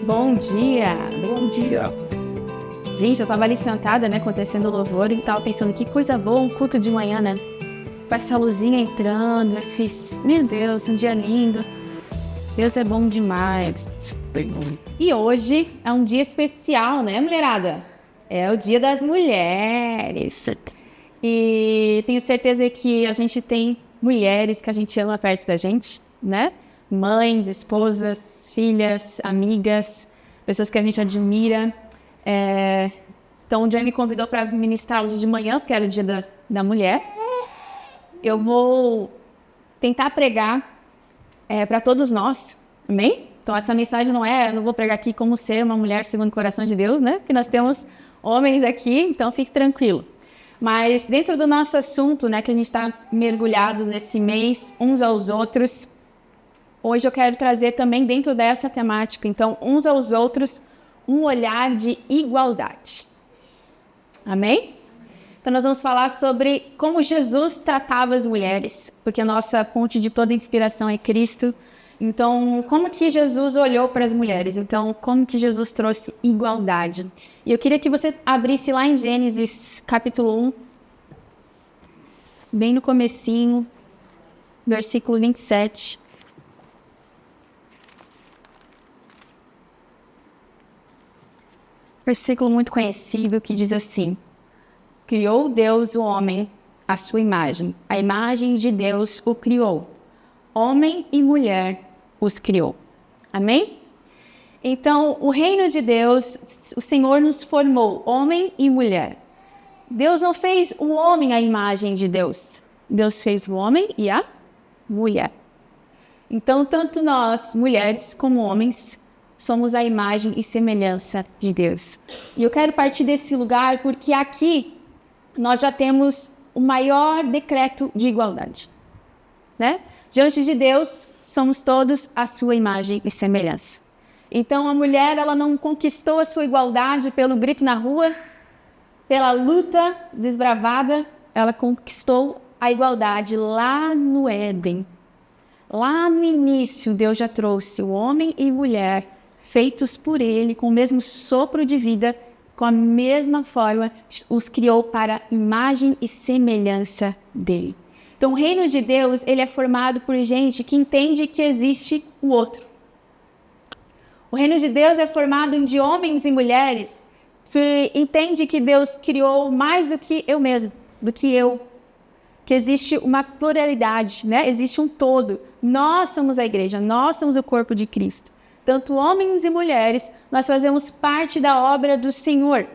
Bom dia! Bom dia. Gente, eu tava ali sentada, né, acontecendo o louvor e tava pensando que coisa boa um culto de manhã, né? Com essa luzinha entrando, Meu Deus, um dia lindo. Deus é bom demais. Bem bom. E hoje é um dia especial, né, mulherada? É o Dia das Mulheres. E tenho certeza que a gente tem mulheres que a gente ama perto da gente, né? Mães, esposas, filhas, amigas, pessoas que a gente admira. Então, o Johnny me convidou para ministrar hoje de manhã, porque era o Dia da Mulher. Eu vou tentar pregar para todos nós, amém? Então, essa mensagem eu não vou pregar aqui como ser uma mulher segundo o coração de Deus, né? Porque nós temos homens aqui, então fique tranquilo. Mas dentro do nosso assunto, né, que a gente está mergulhados nesse mês, uns aos outros, hoje eu quero trazer também dentro dessa temática, então, uns aos outros, um olhar de igualdade. Amém? Então, nós vamos falar sobre como Jesus tratava as mulheres, porque a nossa fonte de toda inspiração é Cristo. Então, como que Jesus olhou para as mulheres? Então, como que Jesus trouxe igualdade? E eu queria que você abrisse lá em Gênesis, capítulo 1, bem no comecinho, versículo 27. Versículo muito conhecido que diz assim: criou Deus o homem à sua imagem. A imagem de Deus o criou. Homem e mulher os criou. Amém? Então, o reino de Deus, o Senhor nos formou, homem e mulher. Deus não fez o homem à imagem de Deus. Deus fez o homem e a mulher. Então, tanto nós, mulheres, como homens, somos a imagem e semelhança de Deus. E eu quero partir desse lugar porque aqui nós já temos o maior decreto de igualdade, né? Diante de Deus, somos todos a sua imagem e semelhança. Então, a mulher, ela não conquistou a sua igualdade pelo grito na rua, pela luta desbravada, ela conquistou a igualdade lá no Éden. Lá no início, Deus já trouxe o homem e mulher feitos por Ele, com o mesmo sopro de vida, com a mesma forma, os criou para imagem e semelhança dele. Então, o reino de Deus, ele é formado por gente que entende que existe o outro. O reino de Deus é formado de homens e mulheres que entendem que Deus criou mais do que eu mesmo, do que eu. Que existe uma pluralidade, né? Existe um todo. Nós somos a igreja, nós somos o corpo de Cristo. Tanto homens e mulheres, nós fazemos parte da obra do Senhor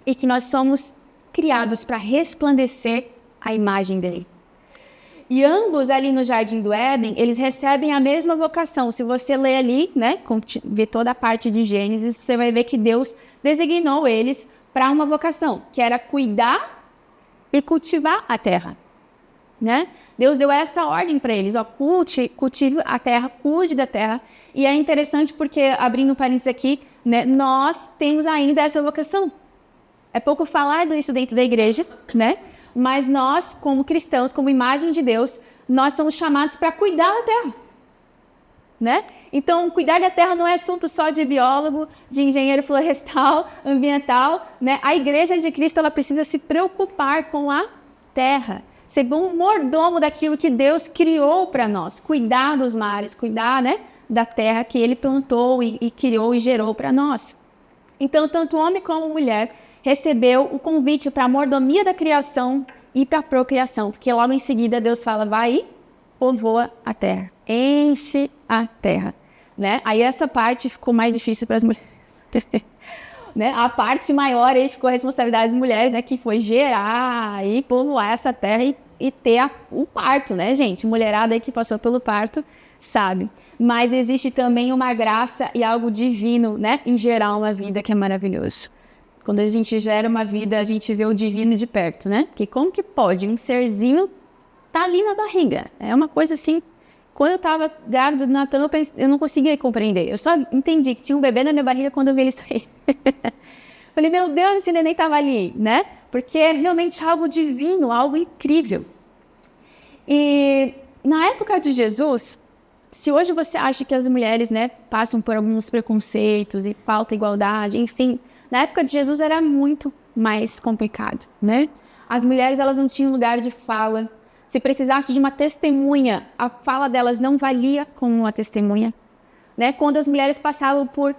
e que nós somos criados para resplandecer a imagem dele. E ambos ali no Jardim do Éden, eles recebem a mesma vocação. Se você ler ali, né, ver toda a parte de Gênesis, você vai ver que Deus designou eles para uma vocação, que era cuidar e cultivar a terra. Né? Deus deu essa ordem para eles, ó, cultive a terra, cuide da terra. E é interessante porque, abrindo um parênteses aqui, né, nós temos ainda essa vocação. É pouco falado isso dentro da igreja, né? Mas nós, como cristãos, como imagem de Deus, nós somos chamados para cuidar da terra. Né? Então, cuidar da terra não é assunto só de biólogo, de engenheiro florestal, ambiental. Né? A igreja de Cristo, ela precisa se preocupar com a terra. Ser bom mordomo daquilo que Deus criou para nós. Cuidar dos mares, cuidar, né, da terra que Ele plantou e criou e gerou para nós. Então, tanto homem como mulher recebeu o convite para a mordomia da criação e para a procriação. Porque logo em seguida Deus fala, vai e povoa a terra. Enche a terra. Né? Aí essa parte ficou mais difícil para as mulheres. Né? A parte maior aí ficou a responsabilidade das mulheres, né? Que foi gerar e povoar essa terra e ter o parto, né, gente? Mulherada aí que passou pelo parto sabe. Mas existe também uma graça e algo divino, né? Em gerar uma vida que é maravilhoso. Quando a gente gera uma vida, a gente vê o divino de perto, né? Porque como que pode um serzinho tá ali na barriga? É uma coisa assim. Quando eu estava grávida do Natan, eu não conseguia compreender. Eu só entendi que tinha um bebê na minha barriga quando eu vi ele sair. Falei, meu Deus, esse neném estava ali, né? Porque é realmente algo divino, algo incrível. E na época de Jesus, se hoje você acha que as mulheres, né, passam por alguns preconceitos e falta igualdade, enfim, na época de Jesus era muito mais complicado, né? As mulheres, elas não tinham lugar de fala. Se precisasse de uma testemunha, a fala delas não valia como uma testemunha, né? Quando as mulheres passavam por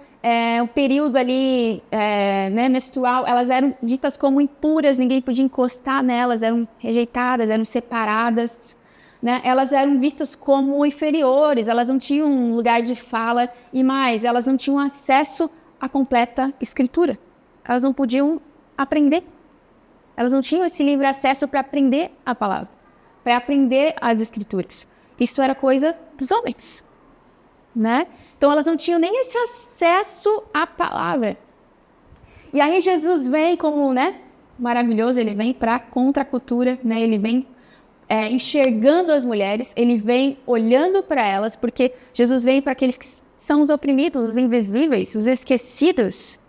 um período ali, né, menstrual, elas eram ditas como impuras, ninguém podia encostar nelas, eram rejeitadas, eram separadas, né? Elas eram vistas como inferiores, elas não tinham um lugar de fala e mais, elas não tinham acesso à completa escritura. Elas não podiam aprender. Elas não tinham esse livre acesso para aprender a palavra, para aprender as escrituras. Isso era coisa dos homens, né? Então elas não tinham nem esse acesso à palavra. E aí Jesus vem como, né, maravilhoso, ele vem para contra a cultura, né? Ele vem enxergando as mulheres, ele vem olhando para elas, porque Jesus vem para aqueles que são os oprimidos, os invisíveis, os esquecidos,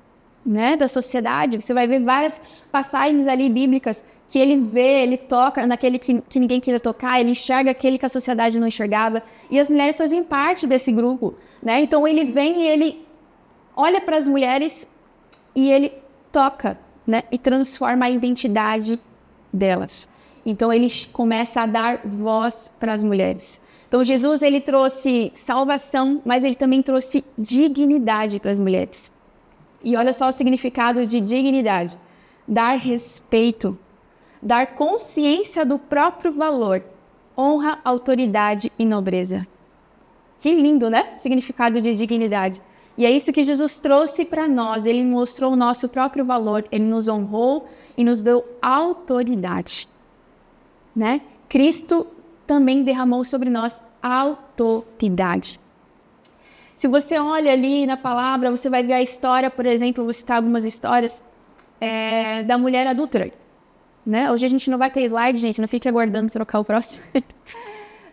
né, da sociedade. Você vai ver várias passagens ali bíblicas que ele vê, ele toca naquele que ninguém queria tocar, ele enxerga aquele que a sociedade não enxergava, e as mulheres fazem parte desse grupo, né? Então ele vem e ele olha para as mulheres e ele toca, né, e transforma a identidade delas. Então ele começa a dar voz para as mulheres. Então Jesus, ele trouxe salvação, mas ele também trouxe dignidade para as mulheres. E olha só o significado de dignidade: dar respeito, dar consciência do próprio valor, honra, autoridade e nobreza. Que lindo, né? Significado de dignidade. E é isso que Jesus trouxe para nós. Ele mostrou o nosso próprio valor, ele nos honrou e nos deu autoridade, né? Cristo também derramou sobre nós autoridade. Se você olha ali na palavra, você vai ver a história, por exemplo, vou citar algumas histórias da mulher adúltera, né? Hoje a gente não vai ter slide, gente, não fique aguardando trocar o próximo,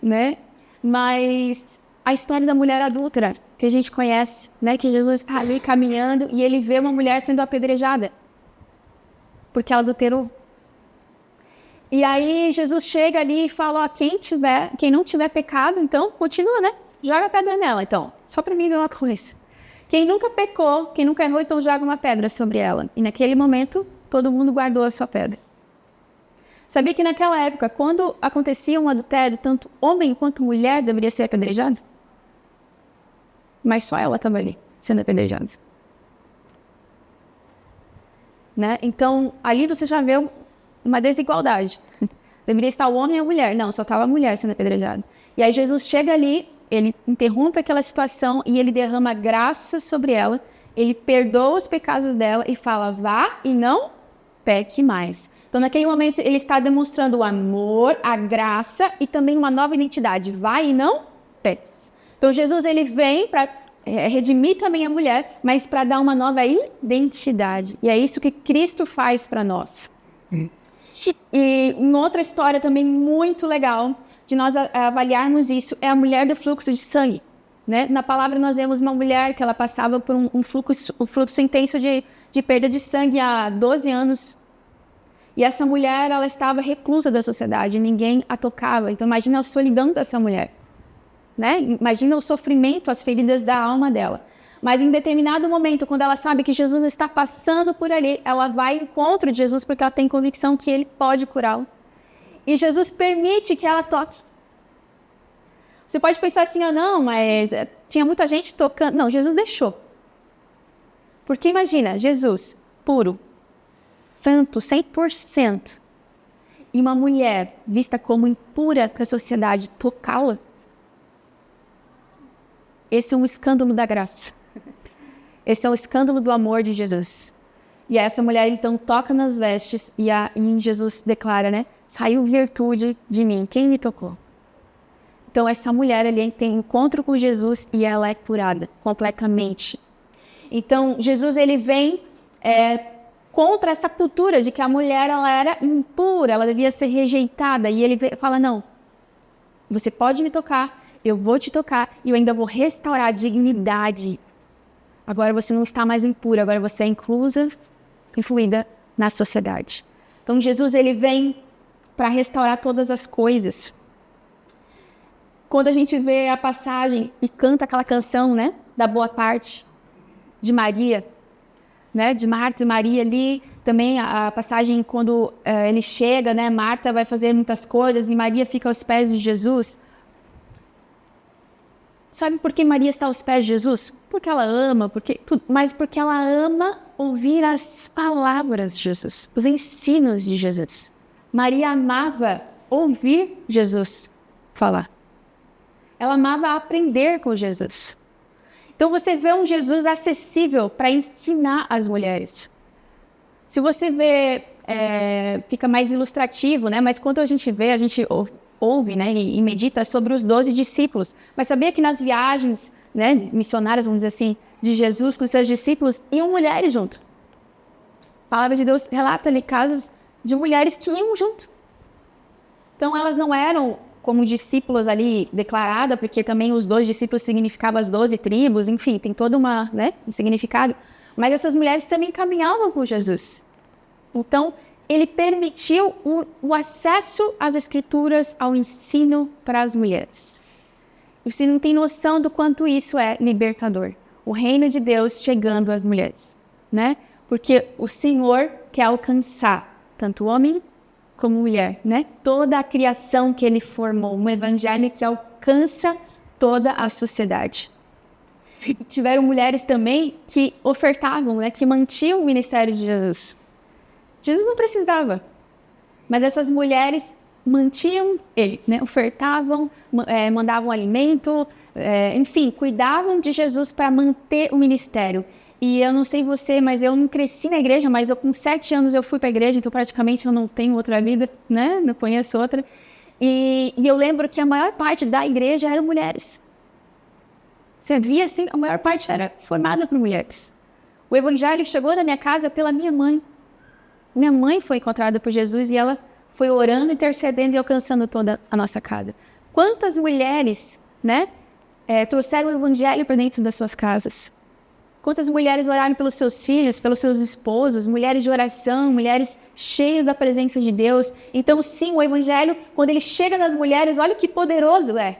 né? Mas a história da mulher adúltera, que a gente conhece, né? Que Jesus está ali caminhando e ele vê uma mulher sendo apedrejada porque ela adulterou. E aí Jesus chega ali e fala, ó, quem não tiver pecado, então continua, né? Joga a pedra nela, então. Só para mim ver uma coisa. Quem nunca pecou, quem nunca errou, então joga uma pedra sobre ela. E naquele momento, todo mundo guardou a sua pedra. Sabia que naquela época, quando acontecia um adultério, tanto homem quanto mulher deveria ser apedrejado? Mas só ela estava ali, sendo apedrejada. Né? Então, ali você já vê uma desigualdade. Deveria estar o homem e a mulher. Não, só estava a mulher sendo apedrejada. E aí Jesus chega ali, ele interrompe aquela situação e ele derrama graça sobre ela, ele perdoa os pecados dela e fala, vá e não peque mais. Então, naquele momento, ele está demonstrando o amor, a graça e também uma nova identidade. Vá e não peque. Então, Jesus, ele vem para redimir também a mulher, mas para dar uma nova identidade. E é isso que Cristo faz para nós. E uma outra história também muito legal de nós avaliarmos isso é a mulher do fluxo de sangue, né? Na palavra nós vemos uma mulher que ela passava por um fluxo intenso de perda de sangue há 12 anos. E essa mulher, ela estava reclusa da sociedade, ninguém a tocava. Então imagina a solidão dessa mulher, né? Imagina o sofrimento, as feridas da alma dela. Mas em determinado momento, quando ela sabe que Jesus está passando por ali, ela vai ao encontro de Jesus porque ela tem convicção que ele pode curá-la. E Jesus permite que ela toque. Você pode pensar assim, não, mas tinha muita gente tocando. Não, Jesus deixou. Porque imagina, Jesus, puro, santo, 100%, e uma mulher vista como impura para a sociedade, tocá-la. Esse é um escândalo da graça. Esse é um escândalo do amor de Jesus. E essa mulher, então, toca nas vestes e Jesus declara, né? Saiu virtude de mim. Quem me tocou? Então, essa mulher ali tem um encontro com Jesus e ela é curada completamente. Então, Jesus, ele vem contra essa cultura de que a mulher, ela era impura, ela devia ser rejeitada. E ele fala, não, você pode me tocar, eu vou te tocar e eu ainda vou restaurar a dignidade. Agora você não está mais impura, agora você é incluída na sociedade. Então Jesus, ele vem para restaurar todas as coisas. quando a gente vê a passagem e canta aquela canção, né, da boa parte de Maria, né, de Marta e Maria ali, também a passagem quando ele chega, né, Marta vai fazer muitas coisas e Maria fica aos pés de Jesus. Sabe por que Maria está aos pés de Jesus? Porque ela ama, mas porque ela ama ouvir as palavras de Jesus, os ensinos de Jesus. Maria amava ouvir Jesus falar. Ela amava aprender com Jesus. Então você vê um Jesus acessível para ensinar as mulheres. Se você vê, fica mais ilustrativo, né? Mas quando a gente vê, a gente ouve, né, e medita sobre os 12 discípulos. Mas sabia que nas viagens, né, missionárias, vamos dizer assim, de Jesus com os seus discípulos, iam mulheres junto. A palavra de Deus relata ali casos de mulheres que iam junto. Então elas não eram como discípulos ali declarada, porque também os 12 discípulos significavam as 12 tribos, enfim, tem todo um significado. Mas essas mulheres também caminhavam com Jesus. Então, ele permitiu o acesso às escrituras, ao ensino para as mulheres. E você não tem noção do quanto isso é libertador. O reino de Deus chegando às mulheres, né? Porque o Senhor quer alcançar tanto homem como mulher, né? Toda a criação que ele formou, um evangelho que alcança toda a sociedade. E tiveram mulheres também que ofertavam, né? Que mantinham o ministério de Jesus. Jesus não precisava, mas essas mulheres mantinham ele, né? Ofertavam, mandavam alimento, enfim, cuidavam de Jesus para manter o ministério. E eu não sei você, mas eu não cresci na igreja, mas com 7 anos eu fui para a igreja, então praticamente eu não tenho outra vida, né? Não conheço outra. E eu lembro que a maior parte da igreja eram mulheres. Você via assim, a maior parte era formada por mulheres. O evangelho chegou na minha casa pela minha mãe. Minha mãe foi encontrada por Jesus e ela foi orando, intercedendo e alcançando toda a nossa casa. Quantas mulheres, né, trouxeram o evangelho para dentro das suas casas? Quantas mulheres oraram pelos seus filhos, pelos seus esposos, mulheres de oração, mulheres cheias da presença de Deus. Então, sim, o evangelho, quando ele chega nas mulheres, olha que poderoso é.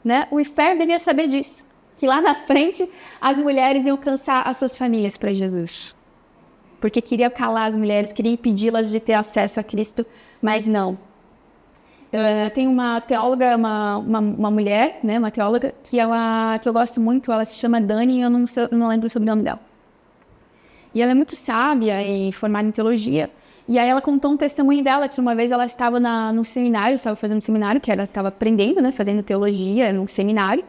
Né? O inferno devia saber disso, que lá na frente as mulheres iam alcançar as suas famílias para Jesus. Porque queria calar as mulheres, queria impedi-las de ter acesso a Cristo, mas não. Tem uma teóloga, uma mulher, né, uma teóloga, que eu gosto muito, ela se chama Dani, eu não lembro o sobrenome dela. E ela é muito sábia e formada em teologia, e aí ela contou um testemunho dela, que uma vez ela estava num seminário, estava fazendo um seminário, que ela estava aprendendo, né, fazendo teologia num seminário,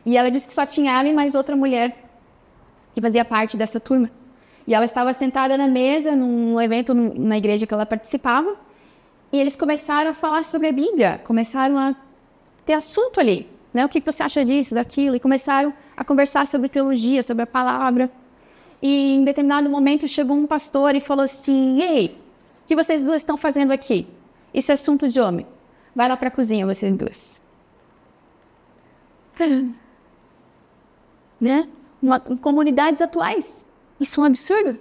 e ela disse que só tinha ela e mais outra mulher que fazia parte dessa turma. E ela estava sentada na mesa, num evento na igreja que ela participava, e eles começaram a falar sobre a Bíblia, começaram a ter assunto ali, né? O que você acha disso, daquilo, e começaram a conversar sobre teologia, sobre a palavra. E em determinado momento chegou um pastor e falou assim: ei, o que vocês duas estão fazendo aqui? Isso é assunto de homem. Vai lá para a cozinha, vocês duas. Né? Em comunidades atuais. Isso é um absurdo,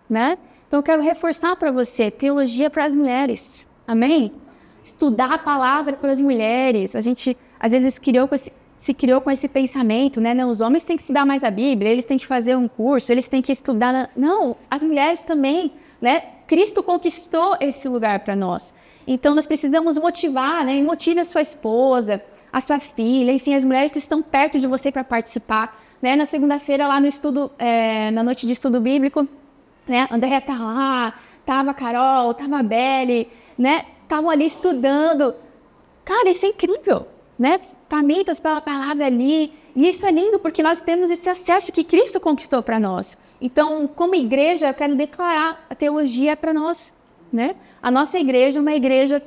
né? Então eu quero reforçar para você, teologia para as mulheres, amém? Estudar a palavra para as mulheres. A gente, às vezes, se criou com esse pensamento, né? Não, os homens têm que estudar mais a Bíblia, eles têm que fazer um curso, eles têm que estudar... Não, as mulheres também, né? Cristo conquistou esse lugar para nós. Então nós precisamos motivar, né? E motive a sua esposa, a sua filha, enfim, as mulheres que estão perto de você para participar. Né? Na segunda-feira, lá no estudo, na noite de estudo bíblico, né? A Andréia tá lá, tava a Carol, tava a Beli, né? Estavam ali estudando. Cara, isso é incrível, né? Famintas pela palavra ali. E isso é lindo porque nós temos esse acesso que Cristo conquistou para nós. Então, como igreja, eu quero declarar a teologia para nós, né? A nossa igreja é uma igreja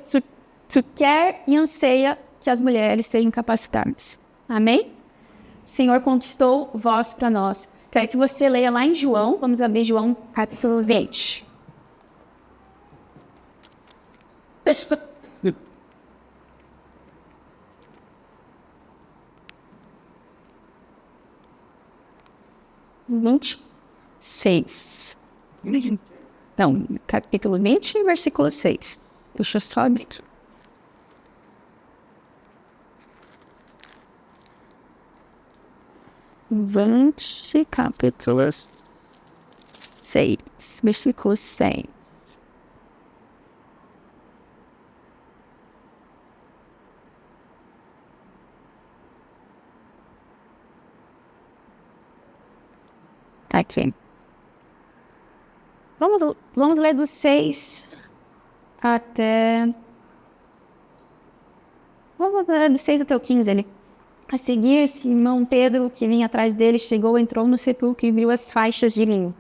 que quer e anseia que as mulheres sejam capacitadas. Amém? O Senhor conquistou voz para nós. Quero que você leia lá em João. Vamos abrir João capítulo 20. Não, capítulo 20, versículo 6. Deixa eu só abrir. 20, capítulo 6, versículo 6. Aqui. Vamos ler do 6 até... Vamos ler do 6 até o 15 ali. A seguir, Simão Pedro, que vinha atrás dele, chegou, entrou no sepulcro e viu as faixas de linho,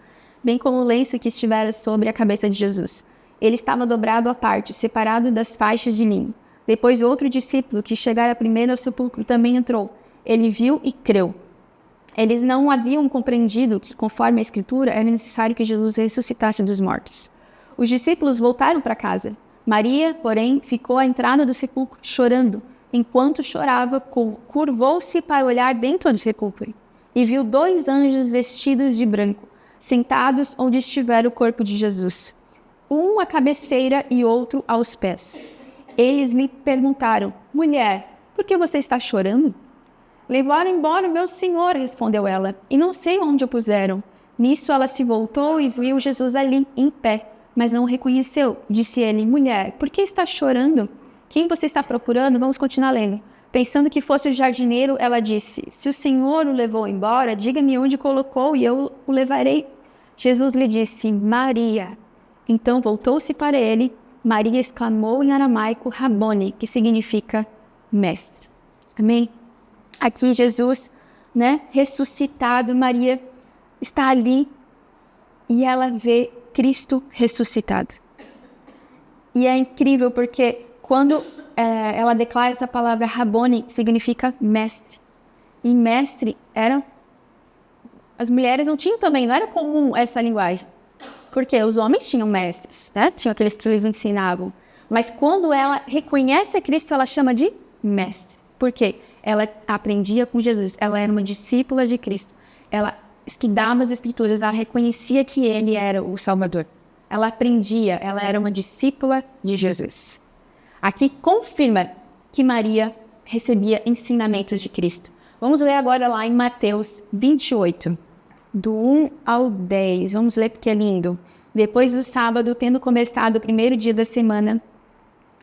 bem como o lenço que estivera sobre a cabeça de Jesus. Ele estava dobrado à parte, separado das faixas de linho. Depois outro discípulo, que chegara primeiro ao sepulcro, também entrou. Ele viu e creu. Eles não haviam compreendido que, conforme a Escritura, era necessário que Jesus ressuscitasse dos mortos. Os discípulos voltaram para casa. Maria, porém, ficou à entrada do sepulcro, chorando. Enquanto chorava, curvou-se para olhar dentro do sepulcro e viu 2 anjos vestidos de branco, sentados onde estivera o corpo de Jesus, um à cabeceira e outro aos pés. Eles lhe perguntaram: mulher, por que você está chorando? Levaram embora o meu senhor, respondeu ela, e não sei onde o puseram. Nisso ela se voltou e viu Jesus ali, em pé, mas não o reconheceu. Disse ele: mulher, por que está chorando? Quem você está procurando? Vamos continuar lendo. Pensando que fosse o jardineiro, ela disse: se o Senhor o levou embora, diga-me onde colocou e eu o levarei. Jesus lhe disse: Maria. Então voltou-se para ele. Maria exclamou em aramaico: Rabone, que significa mestre. Amém? Aqui Jesus, ressuscitado, Maria está ali e ela vê Cristo ressuscitado. E é incrível porque quando ela declara essa palavra Rabone, significa mestre. E mestre as mulheres não tinham também, não era comum essa linguagem. Porque os homens tinham mestres, tinham aqueles que eles ensinavam. Mas quando ela reconhece a Cristo, ela chama de mestre. Por quê? Ela aprendia com Jesus, ela era uma discípula de Cristo. Ela estudava as Escrituras, ela reconhecia que Ele era o Salvador. Ela aprendia, ela era uma discípula de Jesus. Aqui confirma que Maria recebia ensinamentos de Cristo. Vamos ler agora lá em Mateus 28, do 1 ao 10. Vamos ler porque é lindo. Depois do sábado, tendo começado o primeiro dia da semana,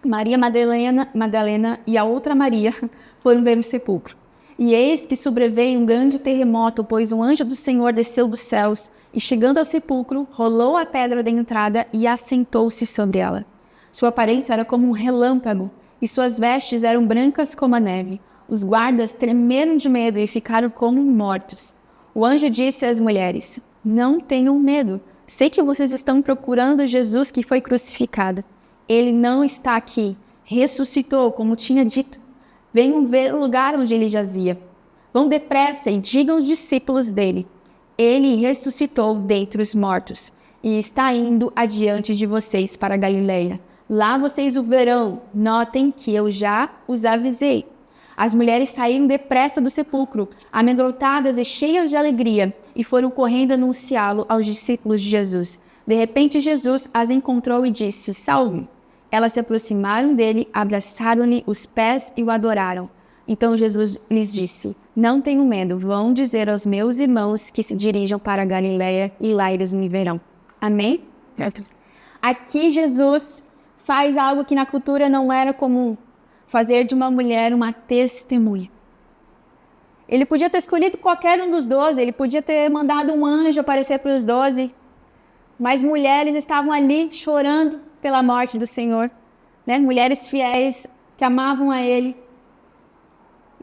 Maria Madalena e a outra Maria foram ver o sepulcro. E eis que sobreveio um grande terremoto, pois um anjo do Senhor desceu dos céus e, chegando ao sepulcro, rolou a pedra da entrada e assentou-se sobre ela. Sua aparência era como um relâmpago e suas vestes eram brancas como a neve. Os guardas tremeram de medo e ficaram como mortos. O anjo disse às mulheres: não tenham medo. Sei que vocês estão procurando Jesus que foi crucificado. Ele não está aqui. Ressuscitou, como tinha dito. Venham ver o lugar onde ele jazia. Vão depressa e digam aos discípulos dele: ele ressuscitou dentre os mortos e está indo adiante de vocês para a Galileia. Lá vocês o verão. Notem que eu já os avisei. As mulheres saíram depressa do sepulcro, amedrontadas e cheias de alegria, e foram correndo anunciá-lo aos discípulos de Jesus. De repente Jesus as encontrou e disse: salve! Elas se aproximaram dele, abraçaram-lhe os pés e o adoraram. Então Jesus lhes disse: não tenham medo, vão dizer aos meus irmãos que se dirijam para a Galileia e lá eles me verão. Amém? Aqui Jesus faz algo que na cultura não era comum: fazer de uma mulher uma testemunha. Ele podia ter escolhido qualquer um dos 12, ele podia ter mandado um anjo aparecer para os 12, mas mulheres estavam ali chorando pela morte do Senhor, mulheres fiéis que amavam a Ele.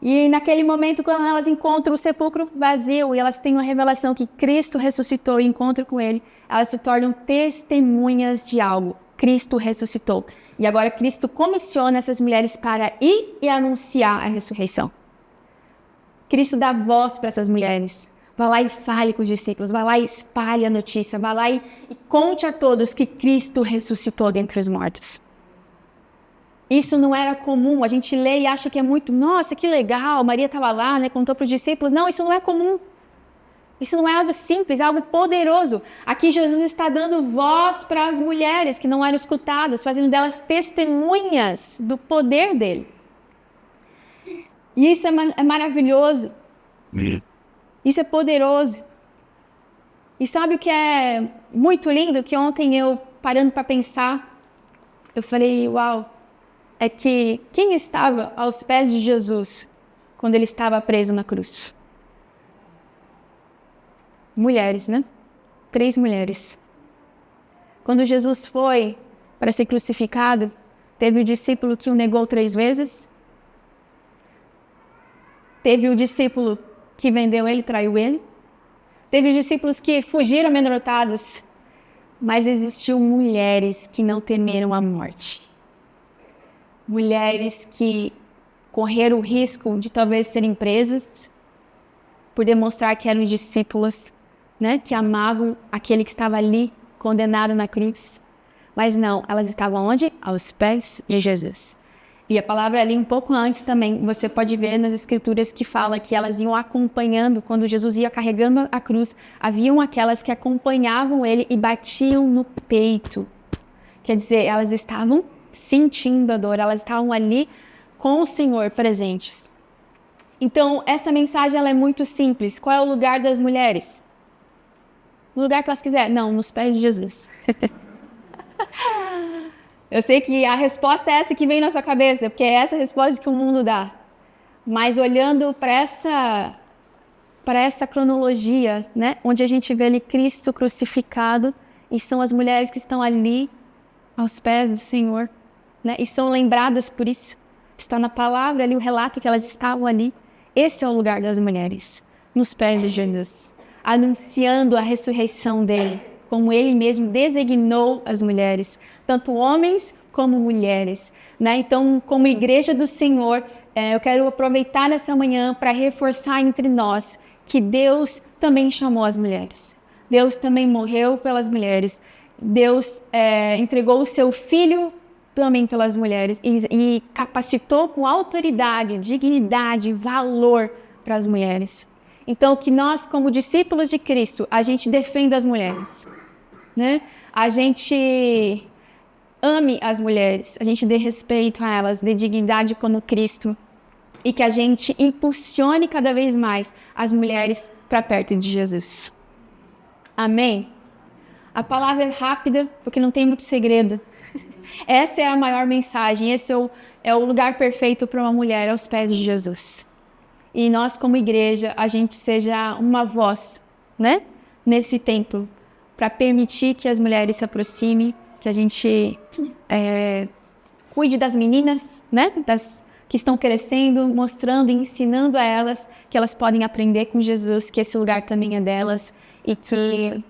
E naquele momento, quando elas encontram o sepulcro vazio e elas têm uma revelação que Cristo ressuscitou e encontram com Ele, elas se tornam testemunhas de algo. Cristo ressuscitou. E agora Cristo comissiona essas mulheres para ir e anunciar a ressurreição. Cristo dá voz para essas mulheres. Vá lá e fale com os discípulos, vá lá e espalhe a notícia, vá lá e conte a todos que Cristo ressuscitou dentre os mortos. Isso não era comum, a gente lê e acha que é muito, nossa, que legal, Maria estava lá, contou para os discípulos. Não, isso não é comum. Isso não é algo simples, é algo poderoso. Aqui Jesus está dando voz para as mulheres que não eram escutadas, fazendo delas testemunhas do poder dele. E isso é maravilhoso. Isso é poderoso. E sabe o que é muito lindo? Que ontem eu, parando para pensar, eu falei, uau, é que quem estava aos pés de Jesus quando ele estava preso na cruz? Mulheres, né? 3 mulheres. Quando Jesus foi para ser crucificado, teve o discípulo que o negou 3 vezes. Teve o discípulo que vendeu ele, traiu ele. Teve os discípulos que fugiram amedrontados. Mas existiam mulheres que não temeram a morte. Mulheres que correram o risco de talvez serem presas por demonstrar que eram discípulas, né, que amavam aquele que estava ali condenado na cruz. Mas não, elas estavam onde? Aos pés de Jesus. E a palavra ali um pouco antes também, você pode ver nas escrituras que fala que elas iam acompanhando, quando Jesus ia carregando a cruz, haviam aquelas que acompanhavam ele e batiam no peito. Quer dizer, elas estavam sentindo a dor, elas estavam ali com o Senhor presentes. Então, essa mensagem ela é muito simples. Qual é o lugar das mulheres? No lugar que elas quiserem? Não, nos pés de Jesus. Eu sei que a resposta é essa que vem na sua cabeça, porque é essa a resposta que o mundo dá. Mas olhando para essa cronologia, né, onde a gente vê ali Cristo crucificado, e são as mulheres que estão ali aos pés do Senhor, né, e são lembradas por isso. Está na palavra ali o relato que elas estavam ali. Esse é o lugar das mulheres, nos pés de Jesus, anunciando a ressurreição dele, como ele mesmo designou as mulheres, tanto homens como mulheres, né? Então, como igreja do Senhor, eu quero aproveitar nessa manhã para reforçar entre nós que Deus também chamou as mulheres. Deus também morreu pelas mulheres. Deus entregou o seu Filho também pelas mulheres e capacitou com autoridade, dignidade, valor para as mulheres. Então, que nós, como discípulos de Cristo, a gente defenda as mulheres, né? A gente ame as mulheres, a gente dê respeito a elas, dê dignidade como Cristo e que a gente impulsione cada vez mais as mulheres para perto de Jesus. Amém? A palavra é rápida porque não tem muito segredo. Essa é a maior mensagem, esse é o lugar perfeito para uma mulher aos pés de Jesus. E nós, como igreja, a gente seja uma voz, né, nesse templo, para permitir que as mulheres se aproximem, que a gente cuide das meninas, né, que estão crescendo, mostrando e ensinando a elas que elas podem aprender com Jesus, que esse lugar também é delas e que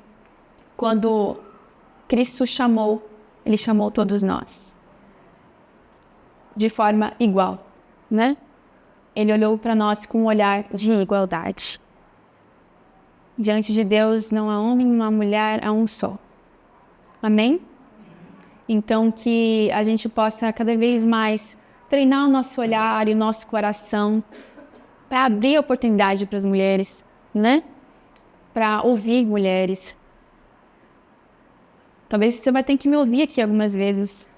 quando Cristo chamou, Ele chamou todos nós de forma igual, né? Ele olhou para nós com um olhar de igualdade. Diante de Deus não há homem, não há mulher, há um só. Amém? Então que a gente possa cada vez mais treinar o nosso olhar e o nosso coração para abrir oportunidade para as mulheres, né? Para ouvir mulheres. Talvez você vai ter que me ouvir aqui algumas vezes.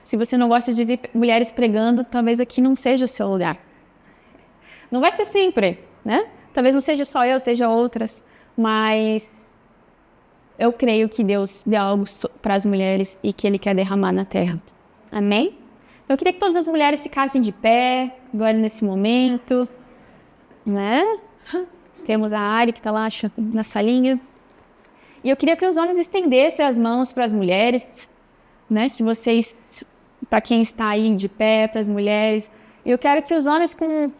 Se você não gosta de ver mulheres pregando, talvez aqui não seja o seu lugar. Não vai ser sempre, né? Talvez não seja só eu, seja outras, mas eu creio que Deus deu algo para as mulheres e que Ele quer derramar na terra. Amém? Eu queria que todas as mulheres ficassem de pé, agora nesse momento, né? Temos a Ari que está lá na salinha. E eu queria que os homens estendessem as mãos para as mulheres, né? Que vocês, para quem está aí de pé, para as mulheres. Eu quero que os homens, com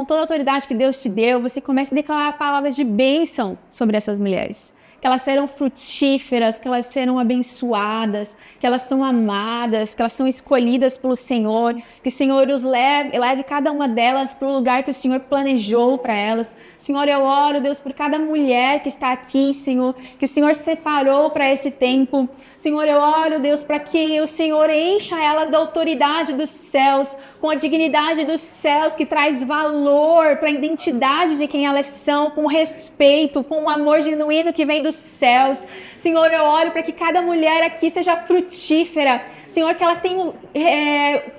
toda a autoridade que Deus te deu, você comece a declarar palavras de bênção sobre essas mulheres. Que elas serão frutíferas, que elas serão abençoadas, que elas são amadas, que elas são escolhidas pelo Senhor, que o Senhor os leve cada uma delas para o lugar que o Senhor planejou para elas. Senhor, eu oro, Deus, por cada mulher que está aqui, Senhor, que o Senhor separou para esse tempo. Senhor, eu oro, Deus, para que o Senhor encha elas da autoridade dos céus, com a dignidade dos céus, que traz valor para a identidade de quem elas são, com respeito, com o amor genuíno que vem do dos céus. Senhor, eu oro para que cada mulher aqui seja frutífera. Senhor, que elas tenham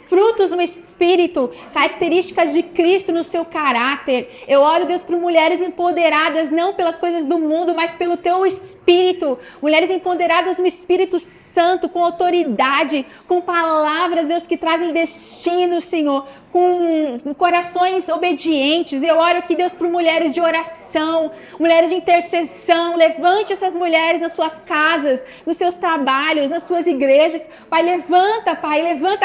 frutos no Espírito, características de Cristo no seu caráter. Eu oro, Deus, por mulheres empoderadas, não pelas coisas do mundo, mas pelo Teu Espírito. Mulheres empoderadas no Espírito Santo, com autoridade, com palavras, Deus, que trazem destino, Senhor, com corações obedientes. Eu oro aqui, Deus, por mulheres de oração, mulheres de intercessão. Levante essas mulheres nas suas casas, nos seus trabalhos, nas suas igrejas. Pai, levanta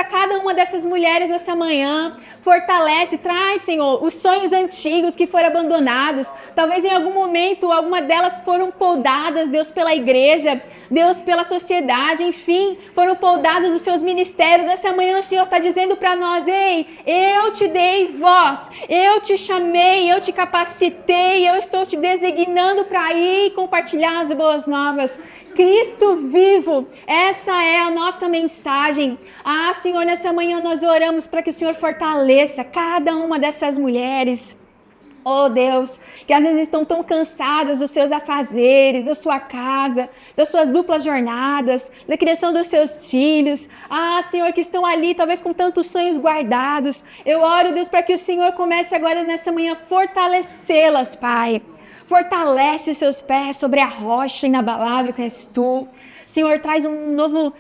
cada uma dessas mulheres nessa manhã. Fortalece, traz, Senhor, os sonhos antigos que foram abandonados. Talvez em algum momento, alguma delas foram podadas, Deus, pela igreja, Deus, pela sociedade, enfim, foram podadas dos seus ministérios. Nessa manhã o Senhor está dizendo para nós: ei, eu te dei voz, eu te chamei, eu te capacitei, eu estou te designando para ir e compartilhar as boas novas. Cristo vivo, essa é a nossa mensagem. Ah, Senhor, nessa manhã nós oramos para que o Senhor fortaleça cada uma dessas mulheres. Oh Deus, que às vezes estão tão cansadas dos seus afazeres, da sua casa, das suas duplas jornadas, da criação dos seus filhos. Ah, Senhor, que estão ali talvez com tantos sonhos guardados. Eu oro, Deus, para que o Senhor comece agora nessa manhã a fortalecê-las, Pai. Fortalece os seus pés sobre a rocha inabalável que és Tu. Senhor, traz um novo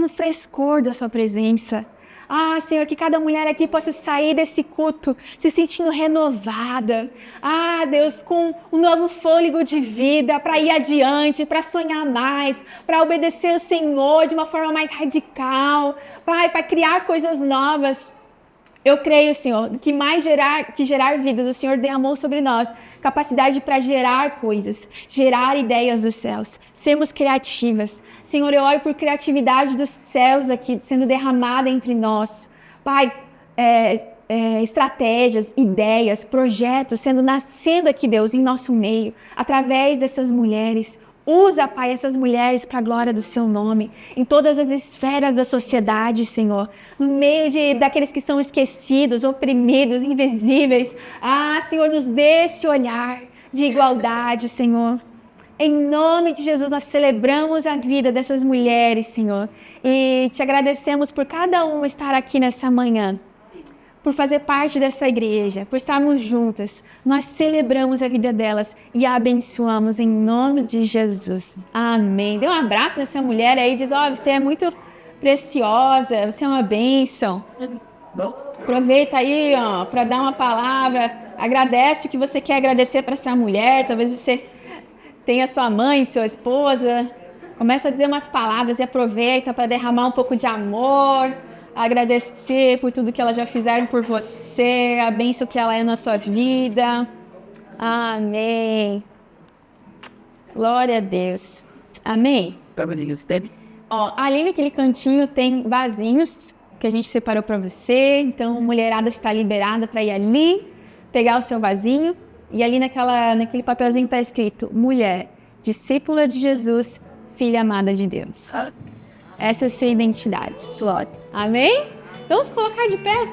frescor da Sua presença. Ah, Senhor, que cada mulher aqui possa sair desse culto se sentindo renovada. Ah, Deus, com um novo fôlego de vida para ir adiante, para sonhar mais, para obedecer o Senhor de uma forma mais radical. Pai, para criar coisas novas. Eu creio, Senhor, que mais gerar vidas, o Senhor derramou sobre nós capacidade para gerar coisas, gerar ideias dos céus, sermos criativas. Senhor, eu oro por criatividade dos céus aqui sendo derramada entre nós. Pai, estratégias, ideias, projetos nascendo aqui, Deus, em nosso meio, através dessas mulheres. Usa, Pai, essas mulheres para a glória do Seu nome, em todas as esferas da sociedade, Senhor, no meio daqueles que são esquecidos, oprimidos, invisíveis. Ah, Senhor, nos dê esse olhar de igualdade, Senhor. Em nome de Jesus, nós celebramos a vida dessas mulheres, Senhor, e Te agradecemos por cada uma estar aqui nessa manhã, por fazer parte dessa igreja, por estarmos juntas. Nós celebramos a vida delas e a abençoamos em nome de Jesus. Amém. Dê um abraço nessa mulher aí e diz: ó, você é muito preciosa, você é uma bênção. Aproveita aí, ó, para dar uma palavra. Agradece o que você quer agradecer para essa mulher. Talvez você tenha sua mãe, sua esposa. Começa a dizer umas palavras e aproveita para derramar um pouco de amor. Agradecer por tudo que elas já fizeram por você, a bênção que ela é na sua vida. Amém. Glória a Deus. Amém. Ó, ali naquele cantinho tem vasinhos que a gente separou para você. Então, a mulherada está liberada para ir ali, pegar o seu vasinho. E ali naquele papelzinho está escrito: mulher, discípula de Jesus, filha amada de Deus. Essa é a sua identidade. Glória. Amém? Vamos colocar de pé.